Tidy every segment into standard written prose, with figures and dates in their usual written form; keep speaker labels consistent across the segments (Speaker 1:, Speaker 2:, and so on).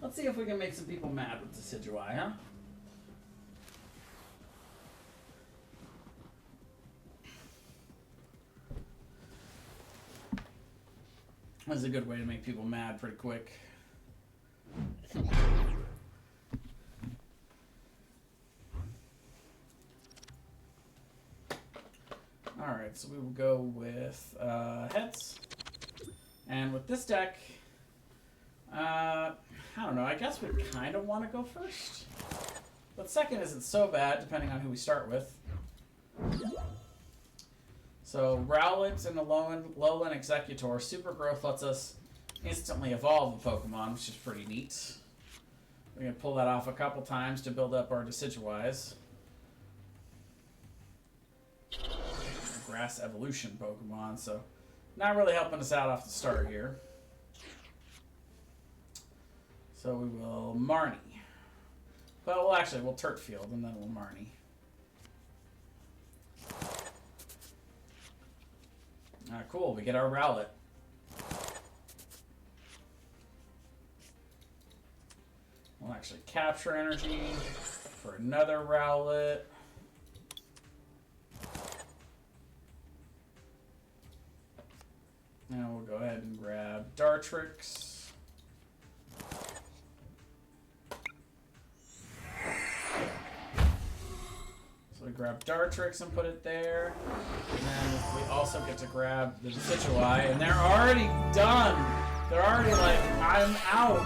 Speaker 1: Let's see if we can make some people mad with Decidueye, huh? That's a good way to make people mad pretty quick. Alright, so we will go with heads. And with this deck, I don't know, I guess we kind of want to go first. But second isn't so bad, depending on who we start with. So Rowlet and the Lowland Executor. Super Growth lets us instantly evolve a Pokemon, which is pretty neat. We're going to pull that off a couple times to build up our Decidueyes. Grass Evolution Pokemon, so not really helping us out off the start here. So we will Marnie. Well, actually, we'll Turf Field and then we'll Marnie. Cool, we get our Rowlet. We'll actually capture energy for another Rowlet. Now we'll go ahead and grab Dartrix. So we grab Dartrix and put it there. And then we also get to grab the Decidueye, and they're already done. They're already like, I'm out.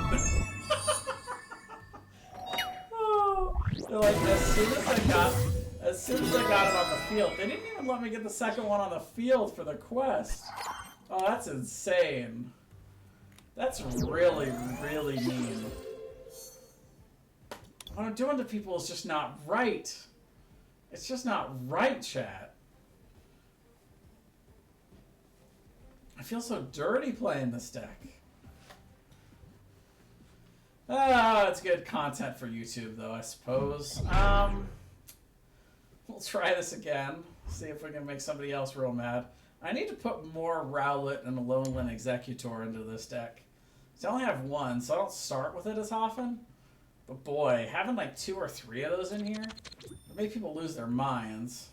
Speaker 1: Oh, they're like, as soon as I got it on the field, they didn't even let me get the second one on the field for the quest. Oh, that's insane. That's really, really mean. What I'm doing to people is just not right. It's just not right, chat. I feel so dirty playing this deck. It's good content for YouTube, though, I suppose. We'll try this again. See if we can make somebody else real mad. I need to put more Rowlet and the Lowland Executor into this deck. So I only have one, so I don't start with it as often. But boy, having like 2 or 3 of those in here would make people lose their minds.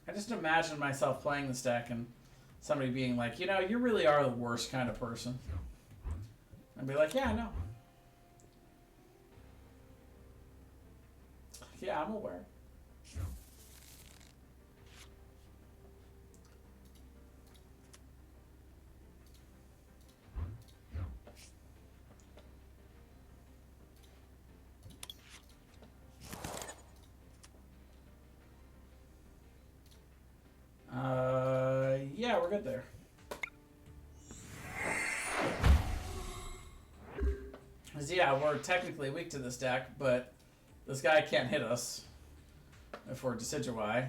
Speaker 1: I just imagine myself playing this deck and somebody being like, you know, you really are the worst kind of person. I'd be like, yeah, I know. Yeah, I'm aware. Yeah, we're good there. Because, yeah, we're technically weak to this deck, but this guy can't hit us if we're Decidueye.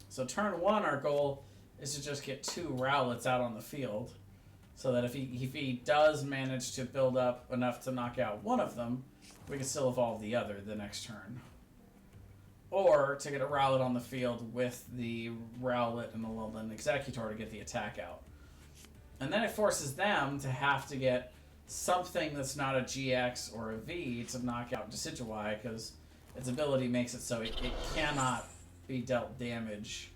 Speaker 1: So turn 1, our goal is to just get 2 Rowlets out on the field, so that if he does manage to build up enough to knock out one of them, we can still evolve the other the next turn. Or to get a Rowlet on the field with the Rowlet and the Lowland Executor to get the attack out. And then it forces them to have to get something that's not a GX or a V to knock out Decidueye, because its ability makes it so it cannot be dealt damage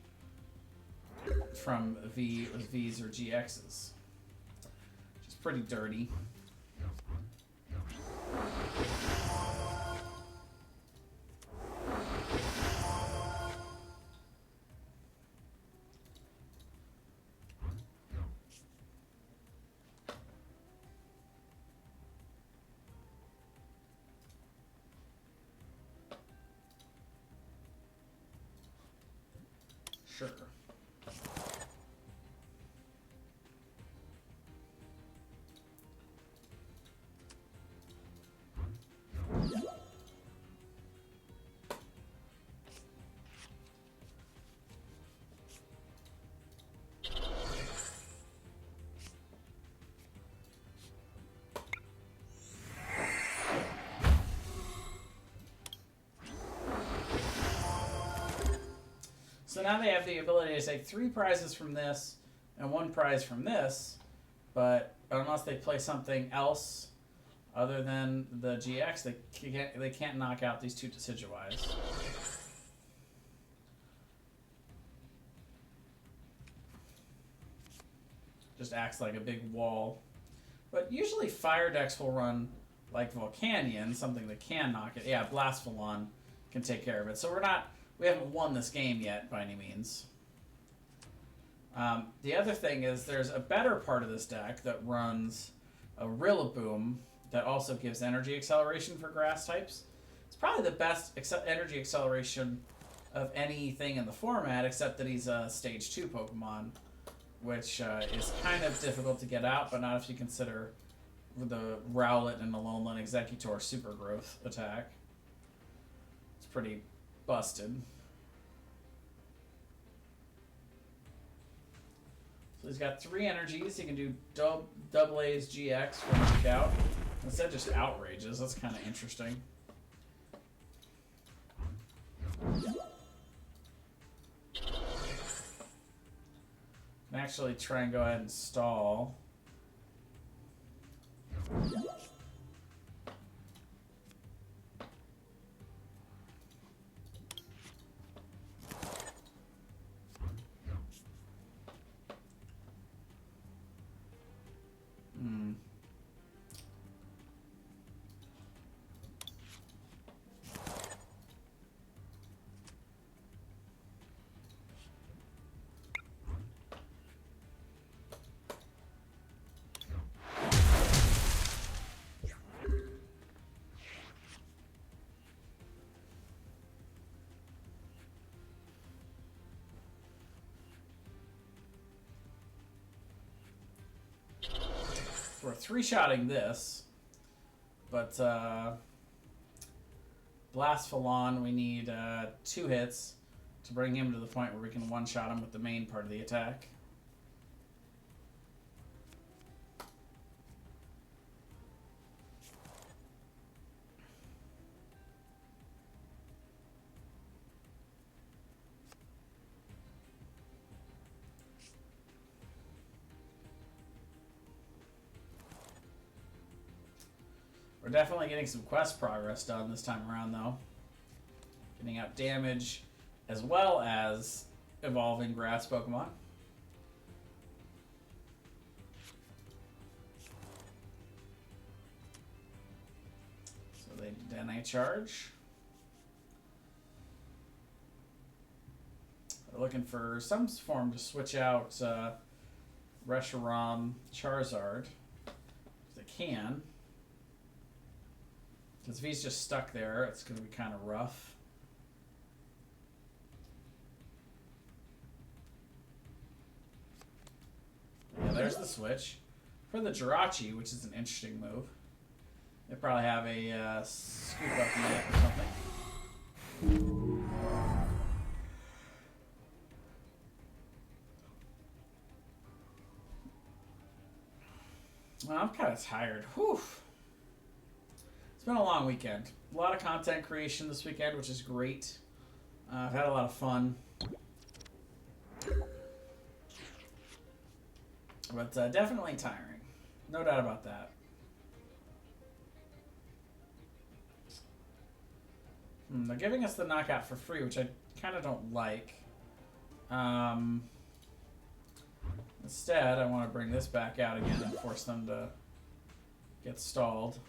Speaker 1: from Vs or GXs. Which is pretty dirty. Sure. now they have the ability to take 3 prizes from this and 1 prize from this, but unless they play something else other than the GX, they can't knock out these 2 Decidueyes. Just acts like a big wall. But usually fire decks will run like Volcanion, something that can knock it. Yeah, Blastphalon can take care of it. So we haven't won this game yet by any means. The other thing is there's a better part of this deck that runs a Rillaboom that also gives energy acceleration for grass types. It's probably the best energy acceleration of anything in the format, except that he's a Stage 2 Pokemon, which is kind of difficult to get out, but not if you consider the Rowlet and Alolan Executor super growth attack. It's pretty busted. So he's got 3 energies. He can do double A's GX for knockout. Instead of just outrages. That's kind of interesting. Can actually try and go ahead and stall. We're 3-shotting this, but Blastphalon, we need 2 hits to bring him to the point where we can one-shot him with the main part of the attack. We're definitely getting some quest progress done this time around, though. Getting out damage as well as evolving grass Pokemon. So they did NA charge. They're looking for some form to switch out Reshiram Charizard. If they can. Because if he's just stuck there, it's going to be kind of rough. Yeah, there's the switch. For the Jirachi, which is an interesting move. They probably have a scoop up net or something. Well, I'm kind of tired. Whew. It's been a long weekend. A lot of content creation this weekend, which is great. I've had a lot of fun. But definitely tiring. No doubt about that. They're giving us the knockout for free, which I kind of don't like. Instead, I want to bring this back out again and force them to get stalled.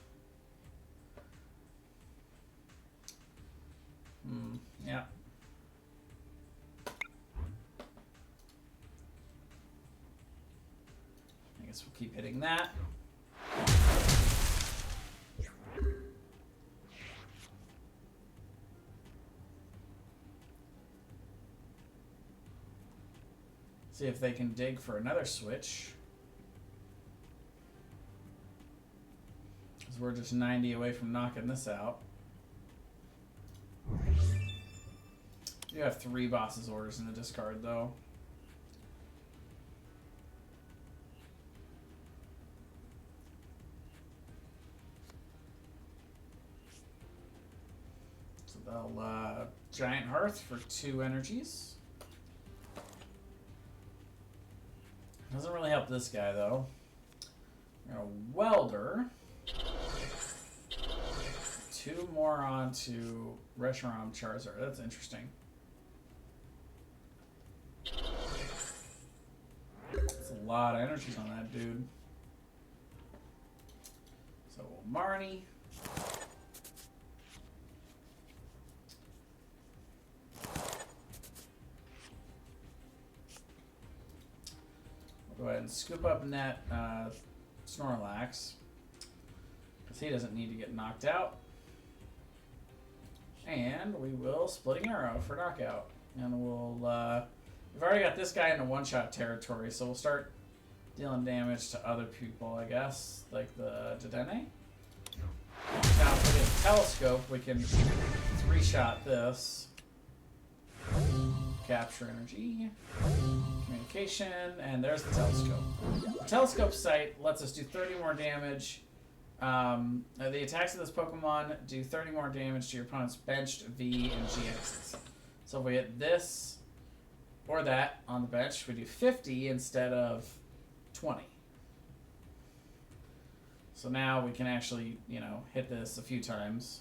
Speaker 1: Yeah. I guess we'll keep hitting that. See if they can dig for another switch. Because we're just 90 away from knocking this out. You have 3 boss's orders in the discard, though. So they'll Giant Hearth for 2 energies. Doesn't really help this guy, though. We're going to Welder. 2 more onto Reshiram Charizard. That's interesting. That's a lot of energies on that dude. So we'll Marnie. We'll go ahead and scoop up Net Snorlax, because he doesn't need to get knocked out. And we will Splitting Arrow for knockout. And we'll, we've already got this guy into one-shot territory, so we'll start dealing damage to other people, I guess, like the Dedenne. Now, if we get a Telescope, we can 3-shot this. Capture energy, communication, and there's the Telescope. The Telescope sight lets us do 30 more damage. The attacks of this Pokemon do 30 more damage to your opponent's benched V and GXs. So if we hit this or that on the bench, we do 50 instead of 20. So now we can actually, you know, hit this a few times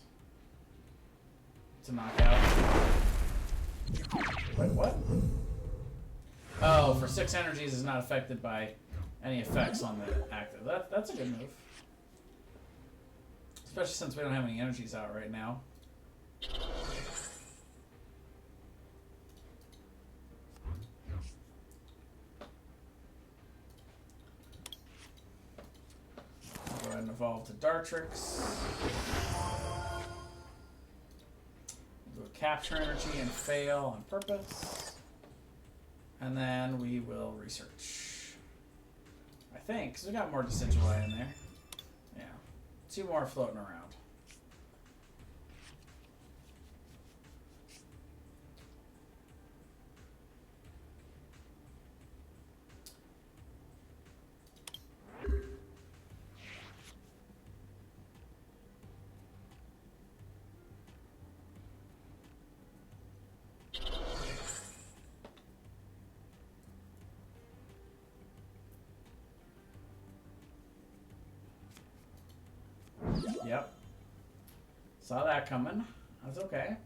Speaker 1: to knock out. Wait, what? Oh, for 6 energies is not affected by any effects on the active. That's a good move. Especially since we don't have any energies out right now. Go ahead and evolve to Dartrix. Do a capture energy and fail on purpose. And then we will research. I think, because we got more Decidueye in there. Yeah. 2 more floating around. Yep. Saw that coming. That's okay.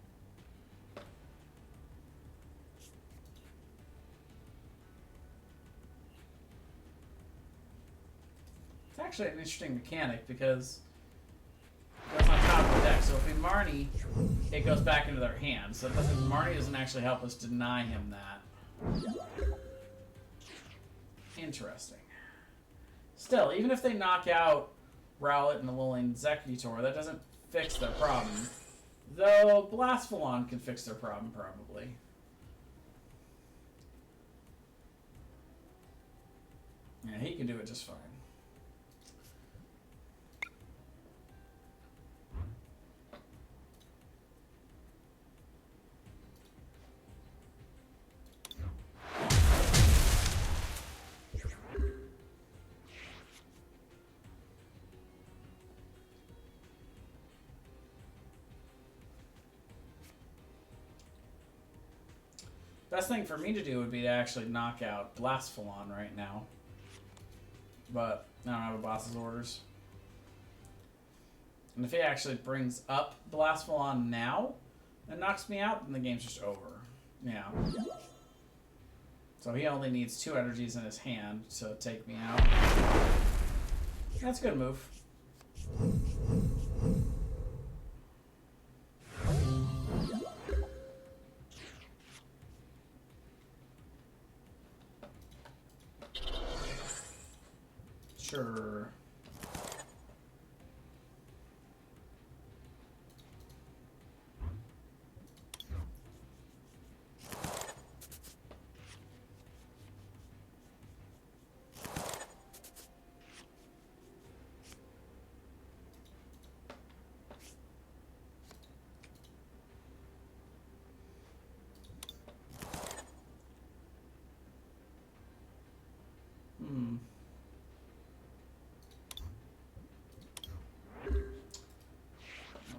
Speaker 1: It's actually an interesting mechanic because it goes on top of the deck. So if we Marnie, it goes back into their hands. So Marnie doesn't actually help us deny him that. Interesting. Still, even if they knock out Rowlet and the Alolan Exeggutor, that doesn't fix their problem. Though Blastphalon can fix their problem, probably. Yeah, he can do it just fine. Best thing for me to do would be to actually knock out Blastphalon right now. But I don't have a boss's orders. And if he actually brings up Blastphalon now and knocks me out, then the game's just over. Yeah. So he only needs 2 energies in his hand to take me out. That's a good move. Sure.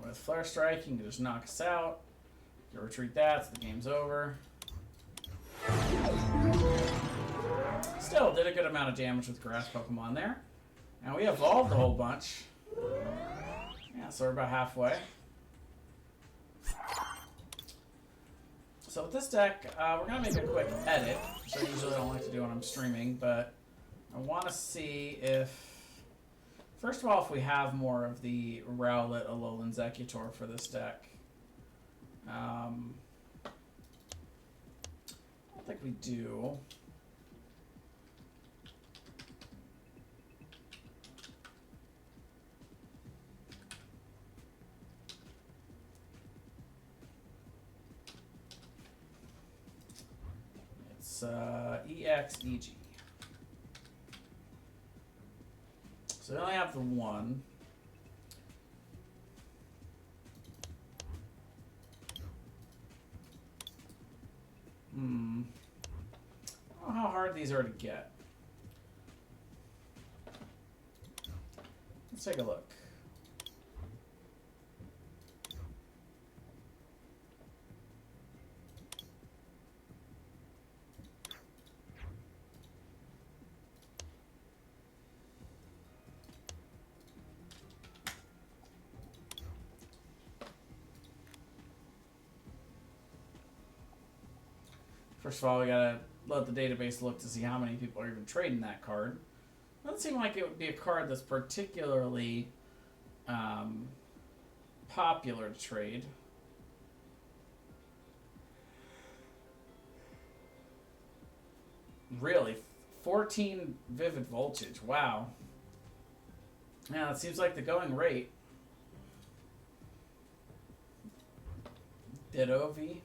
Speaker 1: With Flare Strike, you can just knock us out. You retreat that, so the game's over. Still did a good amount of damage with grass Pokemon there. And we evolved a whole bunch. Yeah, so we're about halfway. So with this deck, we're going to make a quick edit, which I usually don't like to do when I'm streaming, but I want to see if... First of all, if we have more of the Rowlet, Alolan, Executor for this deck. I don't think we do. It's EX, EG. So we only have the one. I don't know how hard these are to get. Let's take a look. First of all, we gotta let the database look to see how many people are even trading that card. Doesn't seem like it would be a card that's particularly popular to trade. Really? 14 Vivid Voltage. Wow. Yeah, it seems like the going rate. Ditto V.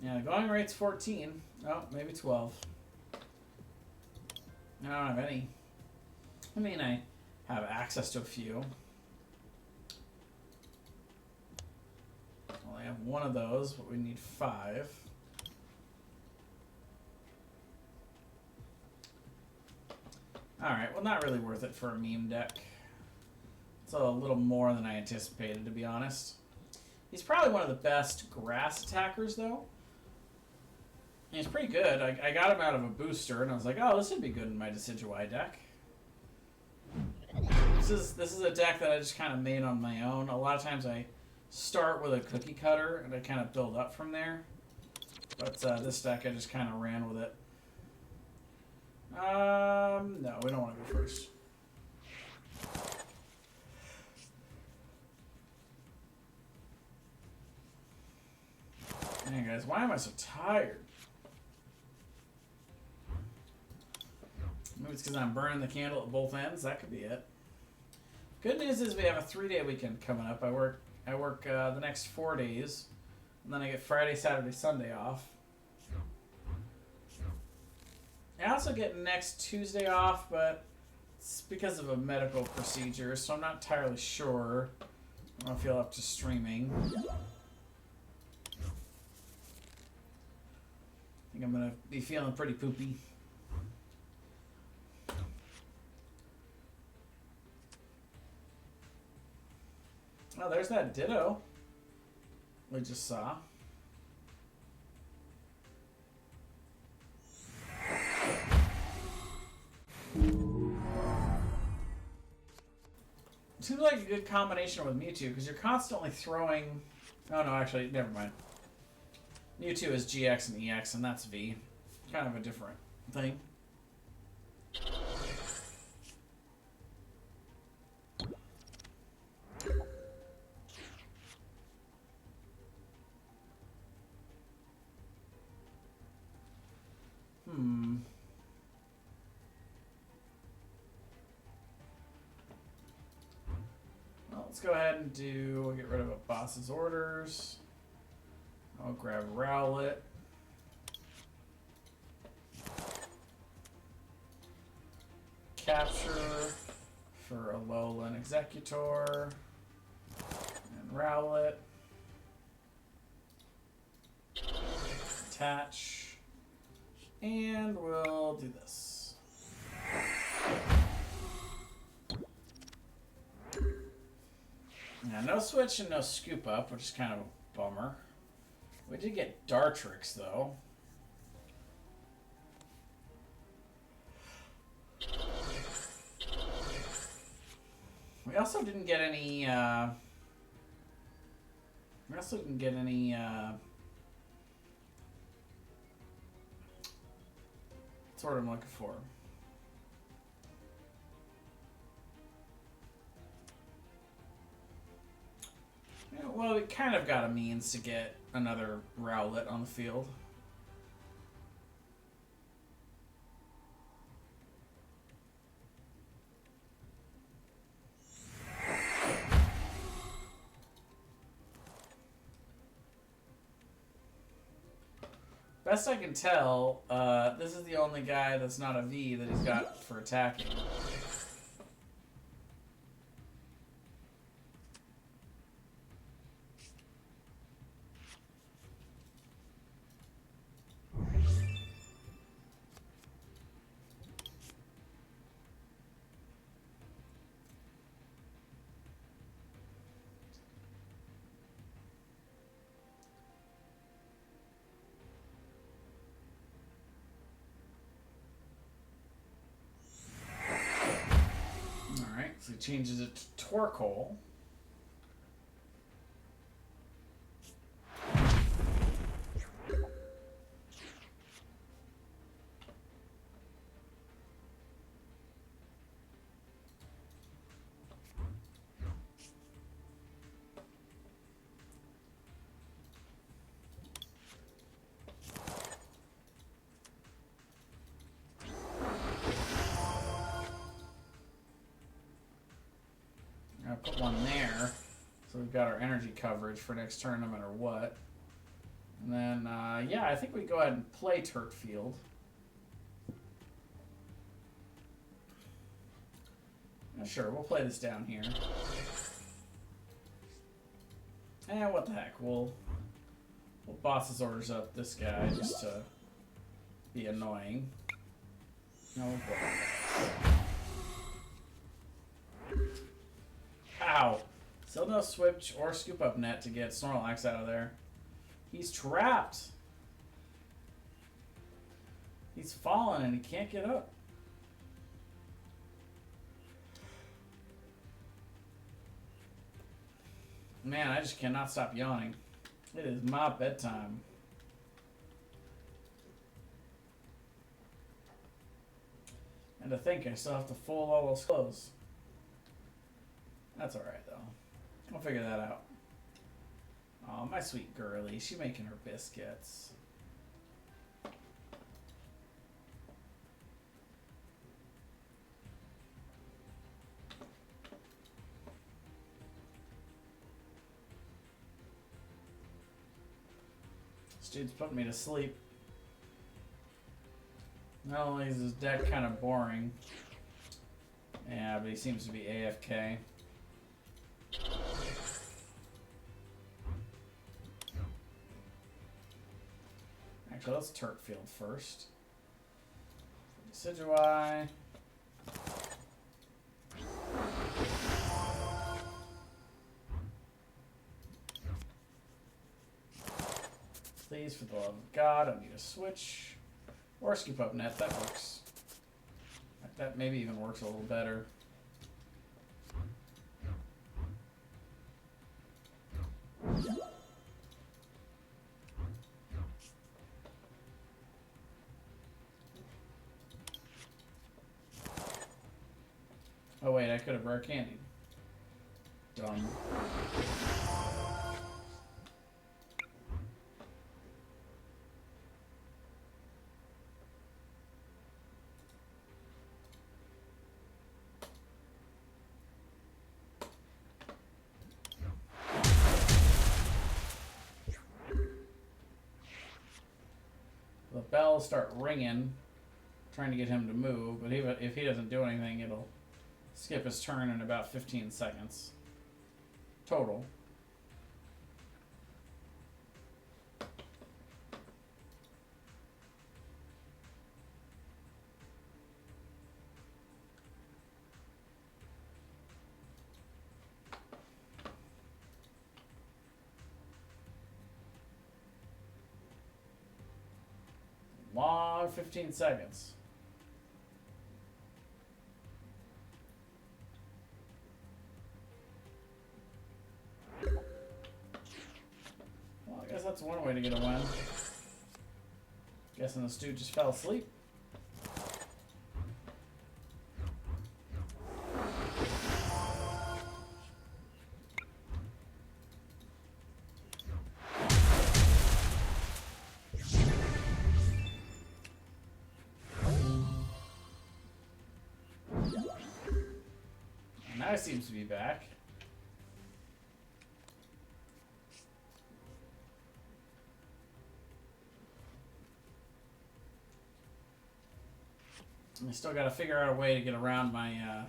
Speaker 1: Yeah, the going rate's 14. Oh, maybe 12. I don't have any. I mean, I have access to a few. Well, I have one of those, but we need 5. Alright, well, not really worth it for a meme deck. It's a little more than I anticipated, to be honest. He's probably one of the best grass attackers, though. He's pretty good. I got him out of a booster, and I was like, oh, this would be good in my Decidueye deck. This is a deck that I just kind of made on my own. A lot of times I start with a cookie cutter, and I kind of build up from there. But this deck, I just kind of ran with it. No, we don't want to go first. Man, guys, why am I so tired? Maybe it's because I'm burning the candle at both ends. That could be it. Good news is we have a 3-day weekend coming up. I work the next 4 days, and then I get Friday, Saturday, Sunday off. I also get next Tuesday off, but it's because of a medical procedure, so I'm not entirely sure I'll feel up to streaming. I think I'm going to be feeling pretty poopy. Oh, there's that Ditto we just saw. Seems like a good combination with Mewtwo, because you're constantly throwing... Oh, no, actually, never mind. Mewtwo is GX and EX, and that's V. Kind of a different thing. Well, let's go ahead and get rid of a boss's orders. I'll grab Rowlet. Capture for Alolan Executor. And Rowlet. Attach. And we'll do this. no switch and no scoop up, which is kind of a bummer. We did get Dartrix, though. We also didn't get any, What's what I'm looking for? Yeah, well, we kind of got a means to get another Rowlet on the field. Best I can tell, this is the only guy that's not a V that he's got for attacking. So he changes it to Torkoal. I'll put one there, so we've got our energy coverage for next turn no matter what. And then, yeah, I think we go ahead and play Turk Field. Sure, we'll play this down here. And what the heck, we'll boss's orders up this guy just to be annoying. No, we'll Ow! Still no switch or scoop up net to get Snorlax out of there. He's trapped. He's fallen and he can't get up. Man, I just cannot stop yawning. It is my bedtime. And to think I still have to fold all those clothes. That's alright, though. I'll figure that out. Oh, my sweet girlie. She's making her biscuits. This dude's putting me to sleep. Not only is his deck kind of boring. Yeah, but he seems to be AFK. Actually, let's Turk Field first. Decidueye. Please, for the love of God, I need a switch. Or scoop up net, that works. That maybe even works a little better. Oh wait, I could have rare candied. Dumb. The bells start ringing, trying to get him to move, but if he doesn't do anything, it'll skip his turn in about 15 seconds. Total. long 15 seconds. Well, I guess that's one way to get a win. Guessing this dude just fell asleep. Now he seems to be back. I still got to figure out a way to get around my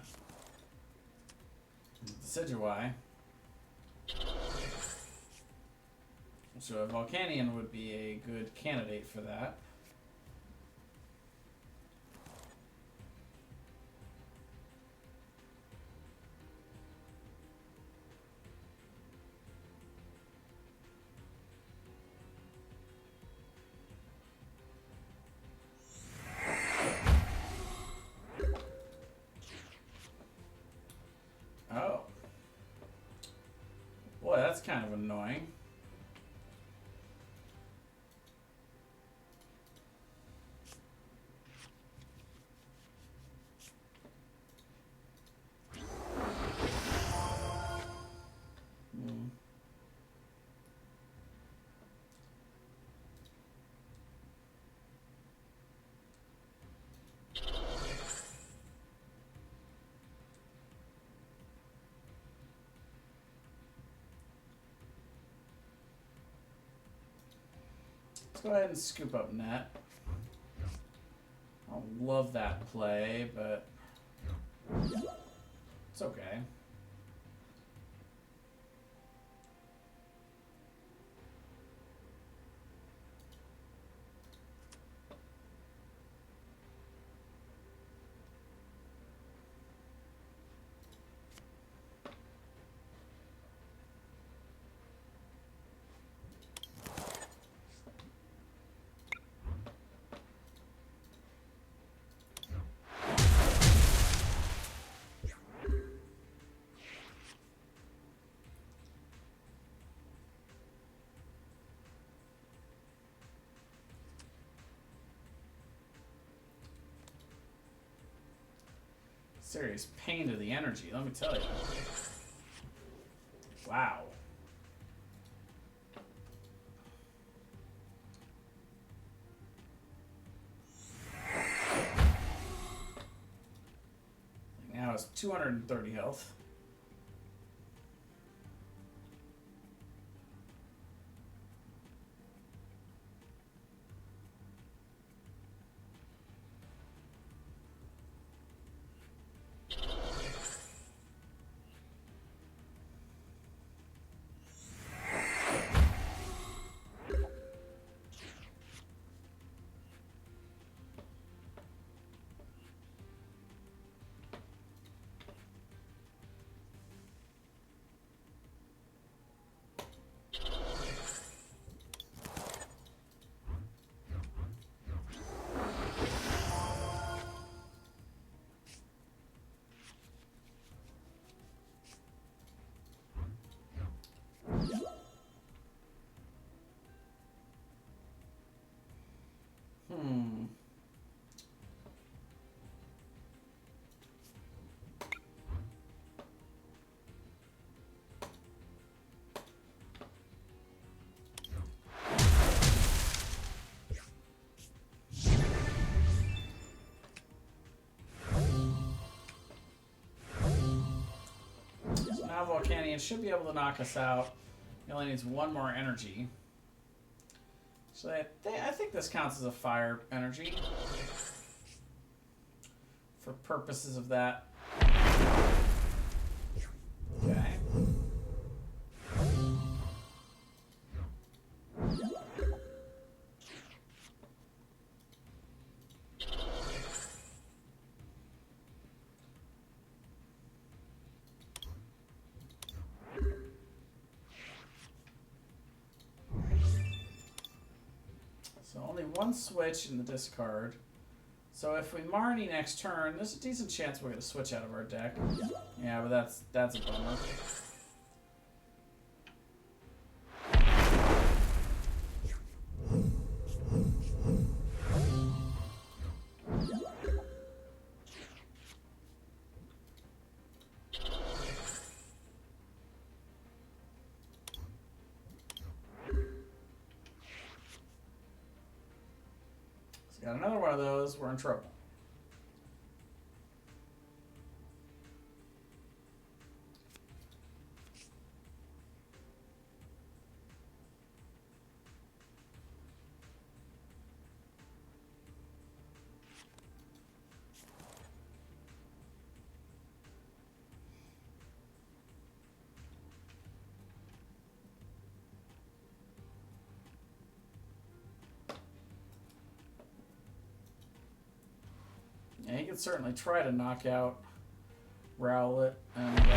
Speaker 1: Decidueye. So a Volcanion would be a good candidate for that. Oh. Boy, that's kind of annoying. Go ahead and scoop up net. I don't love that play, but it's okay. Serious pain to the energy, let me tell you. Wow. Now it's 230 health. Now Volcanion should be able to knock us out. He only needs one more energy. So I think this counts as a fire energy. For purposes of that. Okay. one switch in the discard. So if we Marnie next turn, there's a decent chance we're going to switch out of our deck. Yeah, but that's a bummer. Got another one of those, we're in trouble. Yeah, he could certainly try to knock out Rowlet and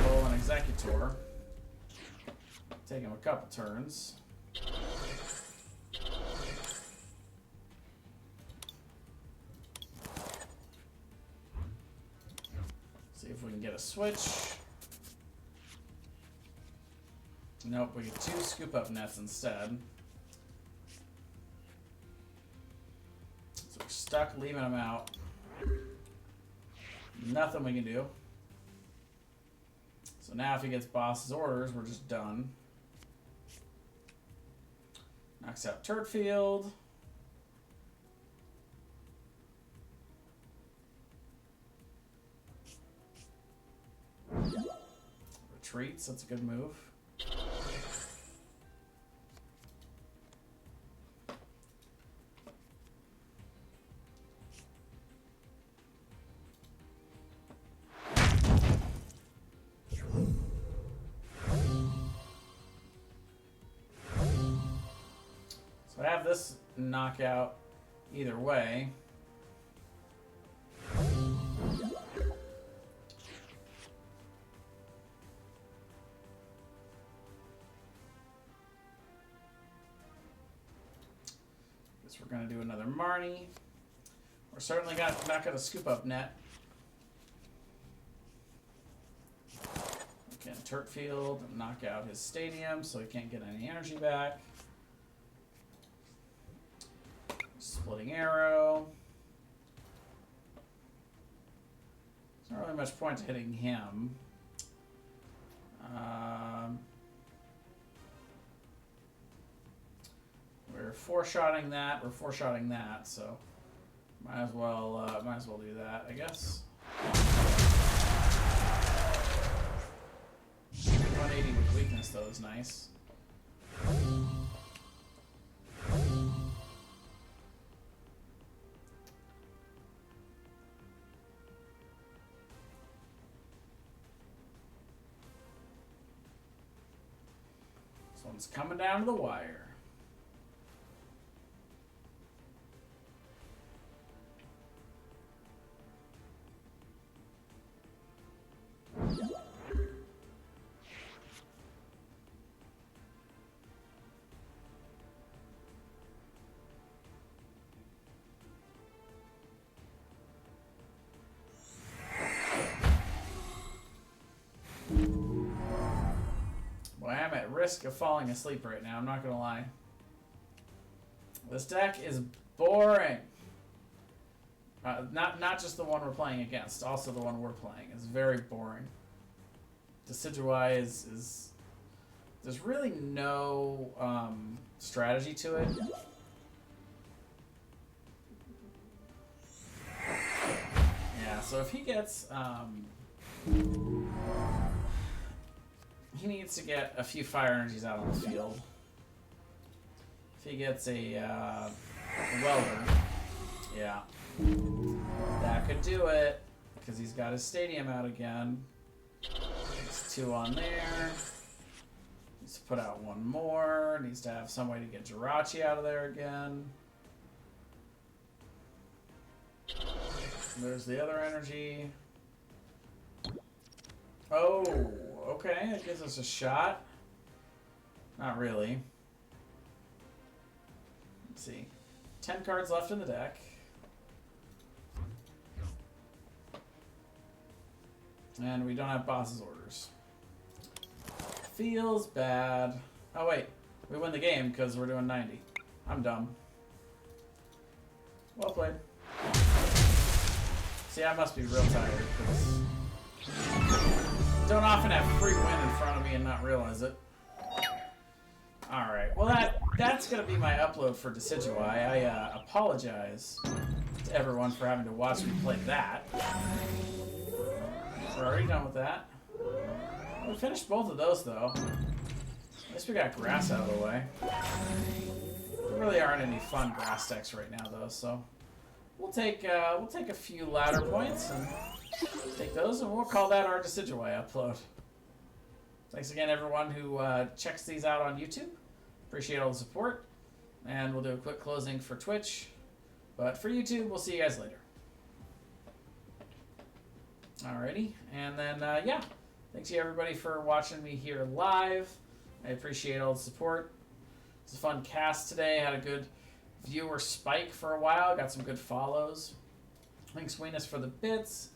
Speaker 1: roll an Executor. Take him a couple turns. See if we can get a switch. Nope, we get 2 scoop up nets instead. So we're stuck leaving them out. Nothing we can do. So now if he gets boss's orders, we're just done. Knocks out Turtfield. Retreats, that's a good move. So I have this knockout either way. Guess we're going to do another Marnie. We're certainly not going to scoop up net. We can Turtfield and knock out his stadium so he can't get any energy back. Splitting Arrow. There's not really much point to hitting him. We're four-shotting that. We're four-shotting that. So might as well do that, I guess. 180 with weakness though is nice. This one's coming down to the wire. Well, I'm at risk of falling asleep right now, I'm not gonna lie. This deck is boring. Not just the one we're playing against, also the one we're playing is very boring. Decidueye is there's really no strategy to it. Yeah, so if he gets he needs to get a few fire energies out on the field. If he gets a welder, yeah, that could do it because he's got his stadium out again. There's 2 on there. Needs to put out 1 more. Needs to have some way to get Jirachi out of there again. There's the other energy. Oh, okay, that gives us a shot. Not really. Let's see. 10 cards left in the deck. And we don't have boss's orders. Feels bad. Oh wait, we win the game because we're doing 90. I'm dumb. Well played. See, I must be real tired because don't often have free win in front of me and not realize it. Alright, well that's going to be my upload for Decidueye. I apologize to everyone for having to watch me play that. We're already done with that. We finished both of those though. At least we got grass out of the way. There really aren't any fun grass decks right now though, so we'll take a few ladder points and take those, and we'll call that our Decidueye upload. Thanks again, everyone who checks these out on YouTube. Appreciate all the support, and we'll do a quick closing for Twitch. But for YouTube, we'll see you guys later. Alrighty, and then yeah, thanks to everybody for watching me here live. I appreciate all the support. It's a fun cast today. Had a good viewer spike for a while. Got some good follows. Thanks, Weenus, for the bits.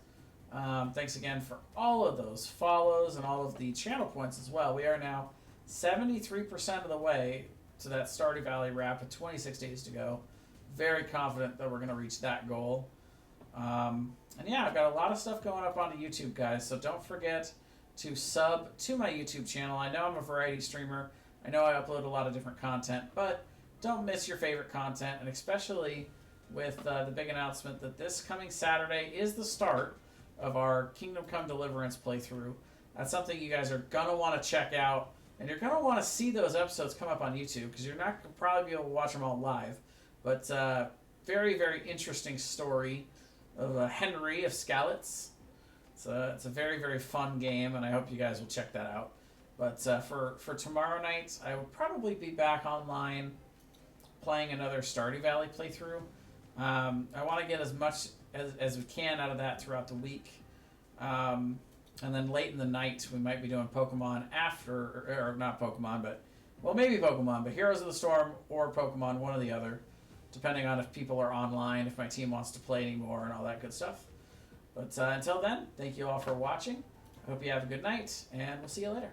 Speaker 1: Thanks again for all of those follows and all of the channel points as well. We are now 73% of the way to that Stardew Valley wrap with 26 days to go. Very confident that we're going to reach that goal. And yeah, I've got a lot of stuff going up onto YouTube, guys, so don't forget to sub to my YouTube channel. I know I'm a variety streamer. I know I upload a lot of different content, but don't miss your favorite content, and especially with the big announcement that this coming Saturday is the start of our Kingdom Come Deliverance playthrough. That's something you guys are going to want to check out, and you're going to want to see those episodes come up on YouTube, because you're not going to probably be able to watch them all live. But very, very interesting story of Henry of Skalitz. It's a very, very fun game, and I hope you guys will check that out. But for tomorrow night, I will probably be back online playing another Stardew Valley playthrough. I want to get as much as we can out of that throughout the week. And then late in the night, we might be doing Pokemon after, or not Pokemon, but, well, maybe Pokemon, but Heroes of the Storm or Pokemon, one or the other, depending on if people are online, if my team wants to play anymore, and all that good stuff. But until then, thank you all for watching. I hope you have a good night, and we'll see you later.